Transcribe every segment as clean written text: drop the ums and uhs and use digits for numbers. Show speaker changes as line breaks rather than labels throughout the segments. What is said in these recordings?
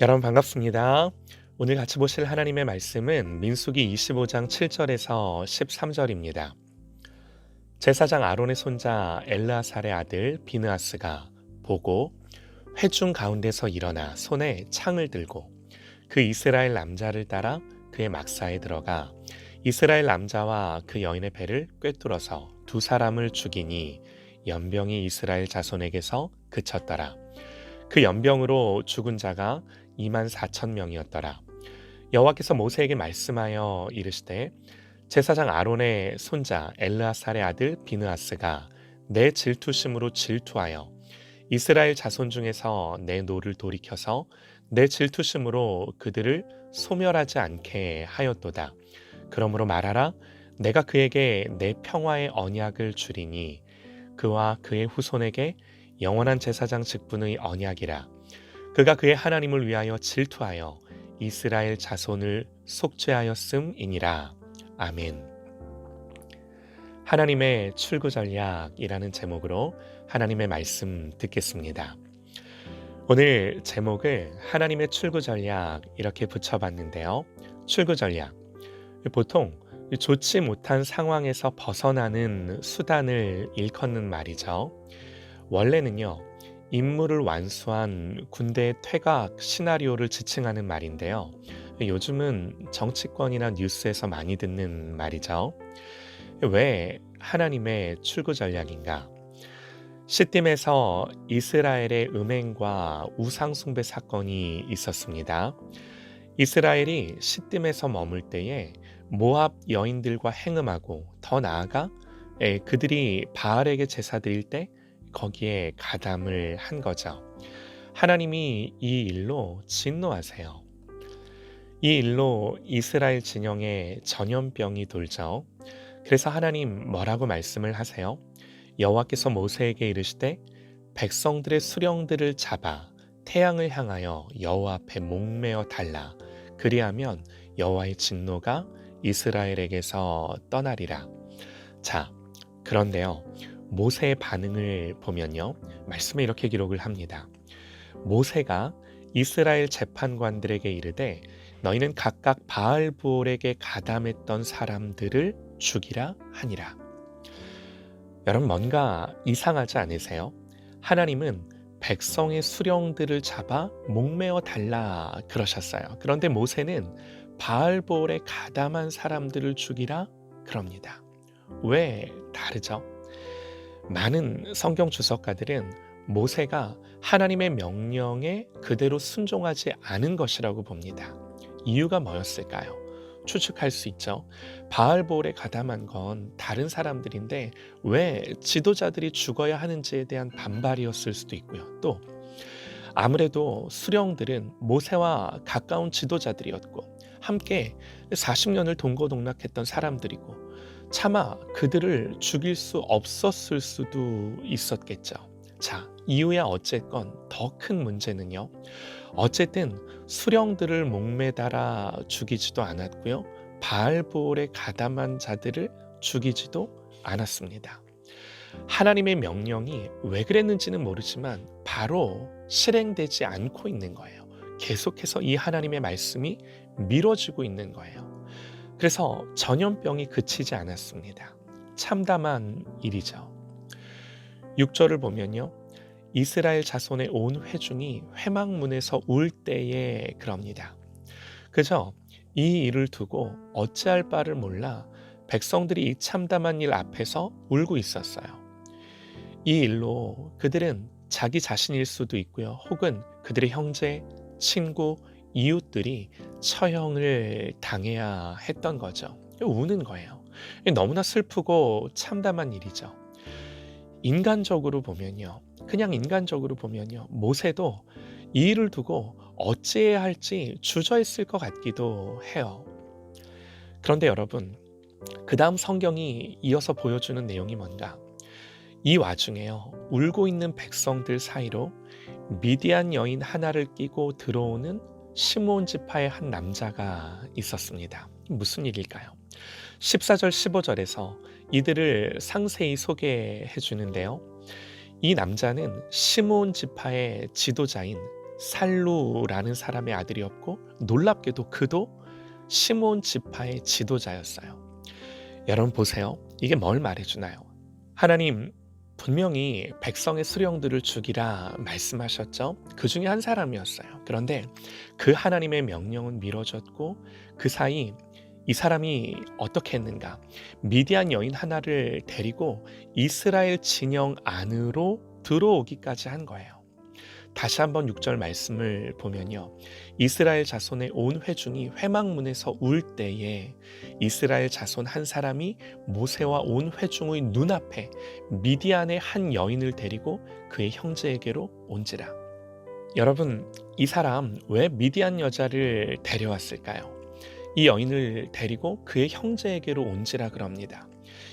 여러분 반갑습니다. 오늘 같이 보실 하나님의 말씀은 민수기 25장 7절에서 13절입니다. 제사장 아론의 손자 엘르아살의 아들 비느하스가 보고 회중 가운데서 일어나 손에 창을 들고 그 이스라엘 남자를 따라 그의 막사에 들어가 이스라엘 남자와 그 여인의 배를 꿰뚫어서 두 사람을 죽이니 연병이 이스라엘 자손에게서 그쳤더라. 그 연병으로 죽은 자가 2만 4천 명이었더라. 여호와께서 모세에게 말씀하여 이르시되 제사장 아론의 손자 엘르아살의 아들 비느하스가 내 질투심으로 질투하여 이스라엘 자손 중에서 내 노를 돌이켜서 내 질투심으로 그들을 소멸하지 않게 하였도다. 그러므로 말하라. 내가 그에게 내 평화의 언약을 주리니 그와 그의 후손에게 영원한 제사장 직분의 언약이라. 그가 그의 하나님을 위하여 질투하여 이스라엘 자손을 속죄하였음이니라. 아멘. 하나님의 출구 전략이라는 제목으로 하나님의 말씀 듣겠습니다. 오늘 제목을 하나님의 출구 전략 이렇게 붙여봤는데요. 출구 전략. 보통 좋지 못한 상황에서 벗어나는 수단을 일컫는 말이죠. 원래는요, 임무를 완수한 군대의 퇴각 시나리오를 지칭하는 말인데요. 요즘은 정치권이나 뉴스에서 많이 듣는 말이죠. 왜 하나님의 출구 전략인가? 시딤에서 이스라엘의 음행과 우상숭배 사건이 있었습니다. 이스라엘이 시딤에서 머물 때에 모압 여인들과 행음하고 더 나아가 그들이 바알에게 제사 드릴 때 거기에 가담을 한 거죠. 하나님이 이 일로 진노하세요. 이 일로 이스라엘 진영에 전염병이 돌죠. 그래서 하나님 뭐라고 말씀을 하세요? 여호와께서 모세에게 이르시되 백성들의 수령들을 잡아 태양을 향하여 여호와 앞에 목매어 달라. 그리하면 여호와의 진노가 이스라엘에게서 떠나리라. 자, 그런데요. 모세의 반응을 보면요. 말씀에 이렇게 기록을 합니다. 모세가 이스라엘 재판관들에게 이르되 너희는 각각 바알볼에게 가담했던 사람들을 죽이라 하니라. 여러분 뭔가 이상하지 않으세요? 하나님은 백성의 수령들을 잡아 목매어 달라 그러셨어요. 그런데 모세는 바알볼에 가담한 사람들을 죽이라 그럽니다. 왜 다르죠? 많은 성경 주석가들은 모세가 하나님의 명령에 그대로 순종하지 않은 것이라고 봅니다. 이유가 뭐였을까요? 추측할 수 있죠. 바알볼에 가담한 건 다른 사람들인데 왜 지도자들이 죽어야 하는지에 대한 반발이었을 수도 있고요. 또 아무래도 수령들은 모세와 가까운 지도자들이었고 함께 40년을 동고동락했던 사람들이고 차마 그들을 죽일 수 없었을 수도 있었겠죠. 자, 이유야 어쨌건 더 큰 문제는요. 어쨌든 수령들을 목매달아 죽이지도 않았고요. 바알볼에 가담한 자들을 죽이지도 않았습니다. 하나님의 명령이 왜 그랬는지는 모르지만 바로 실행되지 않고 있는 거예요. 계속해서 이 하나님의 말씀이 미뤄지고 있는 거예요. 그래서 전염병이 그치지 않았습니다. 참담한 일이죠. 6절을 보면요. 이스라엘 자손의 온 회중이 회막문에서 울 때에 그럽니다. 그저 이 일을 두고 어찌할 바를 몰라 백성들이 이 참담한 일 앞에서 울고 있었어요. 이 일로 그들은 자기 자신일 수도 있고요. 혹은 그들의 형제, 친구, 이웃들이 처형을 당해야 했던 거죠. 우는 거예요. 너무나 슬프고 참담한 일이죠. 인간적으로 보면요. 그냥 인간적으로 보면요. 모세도 이 일을 두고 어찌해야 할지 주저했을 것 같기도 해요. 그런데 여러분, 그 다음 성경이 이어서 보여주는 내용이 뭔가? 이 와중에요. 울고 있는 백성들 사이로 미디안 여인 하나를 끼고 들어오는 시므온 지파의 한 남자가 있었습니다. 무슨 일일까요? 14절 15절에서 이들을 상세히 소개해 주는데요. 이 남자는 시므온 지파의 지도자인 살루라는 사람의 아들이었고 놀랍게도 그도 시몬 지파의 지도자였어요. 여러분 보세요. 이게 뭘 말해주나요? 하나님 분명히 백성의 수령들을 죽이라 말씀하셨죠. 그 중에 한 사람이었어요. 그런데 그 하나님의 명령은 미뤄졌고 그 사이 이 사람이 어떻게 했는가? 미디안 여인 하나를 데리고 이스라엘 진영 안으로 들어오기까지 한 거예요. 다시 한번 6절 말씀을 보면요. 이스라엘 자손의 온 회중이 회막문에서 울 때에 이스라엘 자손 한 사람이 모세와 온 회중의 눈앞에 미디안의 한 여인을 데리고 그의 형제에게로 온지라. 여러분, 이 사람 왜 미디안 여자를 데려왔을까요? 이 여인을 데리고 그의 형제에게로 온지라 그럽니다.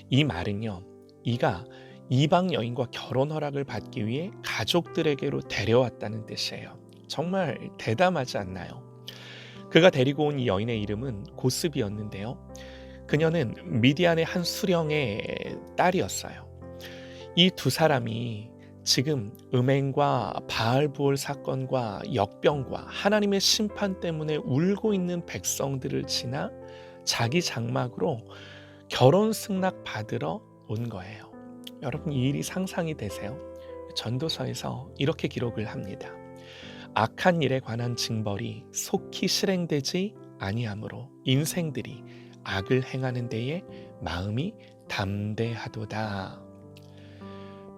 이 말은요. 이가 이방 여인과 결혼 허락을 받기 위해 가족들에게로 데려왔다는 뜻이에요. 정말 대담하지 않나요? 그가 데리고 온 이 여인의 이름은 고스비였는데요. 그녀는 미디안의 한 수령의 딸이었어요. 이 두 사람이 지금 음행과 바알부올 사건과 역병과 하나님의 심판 때문에 울고 있는 백성들을 지나 자기 장막으로 결혼 승낙 받으러 온 거예요. 여러분 이 일이 상상이 되세요? 전도서에서 이렇게 기록을 합니다. 악한 일에 관한 징벌이 속히 실행되지 아니하므로 인생들이 악을 행하는 데에 마음이 담대하도다.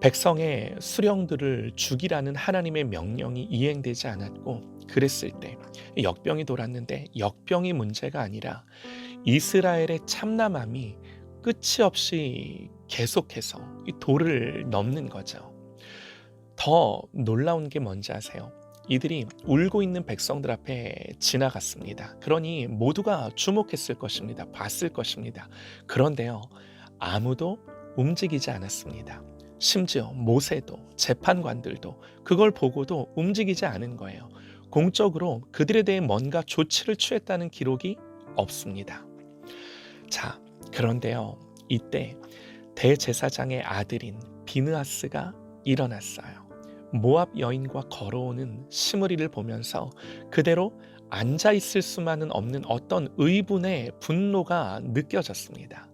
백성의 수령들을 죽이라는 하나님의 명령이 이행되지 않았고 그랬을 때 역병이 돌았는데 역병이 문제가 아니라 이스라엘의 참남함이 끝이 없이 계속해서 이 도를 넘는 거죠. 더 놀라운 게 뭔지 아세요? 이들이 울고 있는 백성들 앞에 지나갔습니다. 그러니 모두가 주목했을 것입니다. 봤을 것입니다. 그런데요, 아무도 움직이지 않았습니다. 심지어 모세도 재판관들도 그걸 보고도 움직이지 않은 거예요. 공적으로 그들에 대해 뭔가 조치를 취했다는 기록이 없습니다. 자, 그런데요, 이때 대제사장의 아들인 비느하스가 일어났어요. 모압 여인과 걸어오는 시므리를 보면서 그대로 앉아있을 수만은 없는 어떤 의분의 분노가 느껴졌습니다.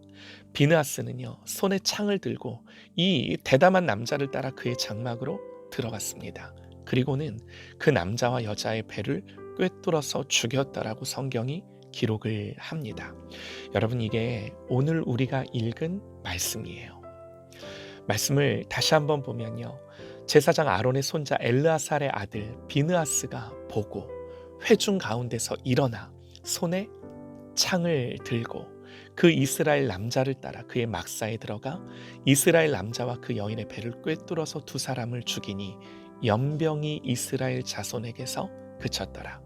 비느하스는요, 손에 창을 들고 이 대담한 남자를 따라 그의 장막으로 들어갔습니다. 그리고는 그 남자와 여자의 배를 꿰뚫어서 죽였다라고 성경이 기록을 합니다. 여러분 이게 오늘 우리가 읽은 말씀이에요. 말씀을 다시 한번 보면요. 제사장 아론의 손자 엘르아살의 아들 비느하스가 보고 회중 가운데서 일어나 손에 창을 들고 그 이스라엘 남자를 따라 그의 막사에 들어가 이스라엘 남자와 그 여인의 배를 꿰뚫어서 두 사람을 죽이니 연병이 이스라엘 자손에게서 그쳤더라.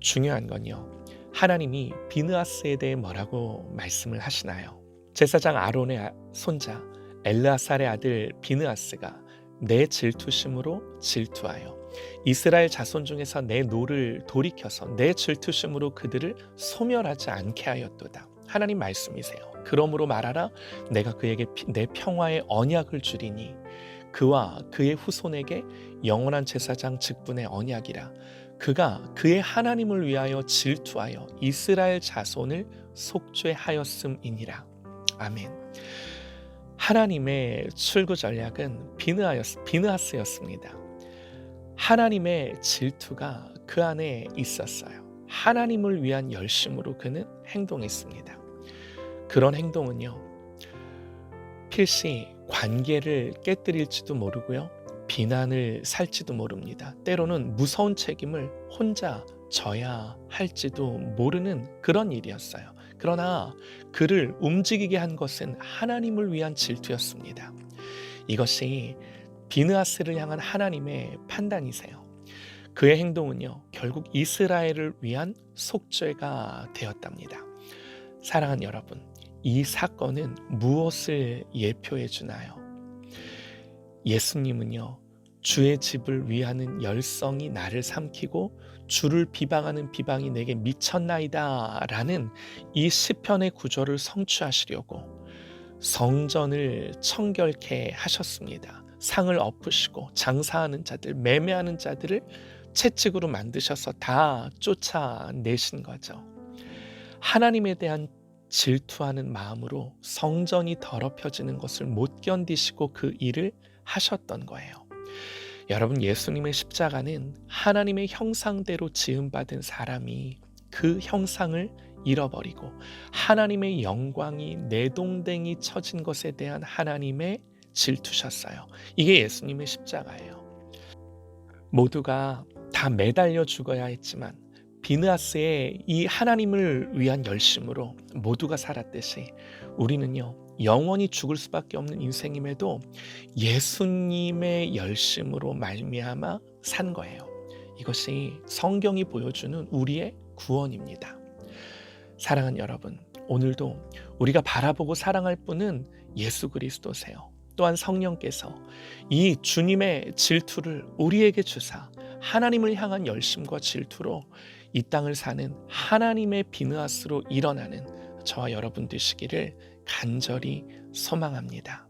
중요한 건요. 하나님이 비느하스에 대해 뭐라고 말씀을 하시나요? 제사장 아론의 손자 엘르아살의 아들 비느하스가 내 질투심으로 질투하여 이스라엘 자손 중에서 내 노를 돌이켜서 내 질투심으로 그들을 소멸하지 않게 하였도다. 하나님 말씀이세요. 그러므로 말하라 내가 그에게 내 평화의 언약을 주리니 그와 그의 후손에게 영원한 제사장 직분의 언약이라. 그가 그의 하나님을 위하여 질투하여 이스라엘 자손을 속죄하였음이니라. 아멘. 하나님의 출구 전략은 비느하스였습니다. 하나님의 질투가 그 안에 있었어요. 하나님을 위한 열심으로 그는 행동했습니다. 그런 행동은요, 필시 관계를 깨뜨릴지도 모르고요, 비난을 살지도 모릅니다. 때로는 무서운 책임을 혼자 져야 할지도 모르는 그런 일이었어요. 그러나 그를 움직이게 한 것은 하나님을 위한 질투였습니다. 이것이 비느하스를 향한 하나님의 판단이세요. 그의 행동은요, 결국 이스라엘을 위한 속죄가 되었답니다. 사랑하는 여러분, 이 사건은 무엇을 예표해 주나요? 예수님은요, 주의 집을 위하는 열성이 나를 삼키고 주를 비방하는 비방이 내게 미쳤나이다 라는 이 시편의 구절을 성취하시려고 성전을 청결케 하셨습니다. 상을 엎으시고 장사하는 자들, 매매하는 자들을 채찍으로 만드셔서 다 쫓아내신 거죠. 하나님에 대한 질투하는 마음으로 성전이 더럽혀지는 것을 못 견디시고 그 일을 하셨던 거예요. 여러분, 예수님의 십자가는 하나님의 형상대로 지음받은 사람이 그 형상을 잃어버리고 하나님의 영광이 내동댕이 쳐진 것에 대한 하나님의 질투셨어요. 이게 예수님의 십자가예요. 모두가 다 매달려 죽어야 했지만 비느하스의 이 하나님을 위한 열심으로 모두가 살았듯이 우리는요, 영원히 죽을 수밖에 없는 인생임에도 예수님의 열심으로 말미암아 산 거예요. 이것이 성경이 보여주는 우리의 구원입니다. 사랑하는 여러분, 오늘도 우리가 바라보고 사랑할 분은 예수 그리스도세요. 또한 성령께서 이 주님의 질투를 우리에게 주사 하나님을 향한 열심과 질투로 이 땅을 사는 하나님의 비느하스로 일어나는 저와 여러분 되시기를 간절히 소망합니다.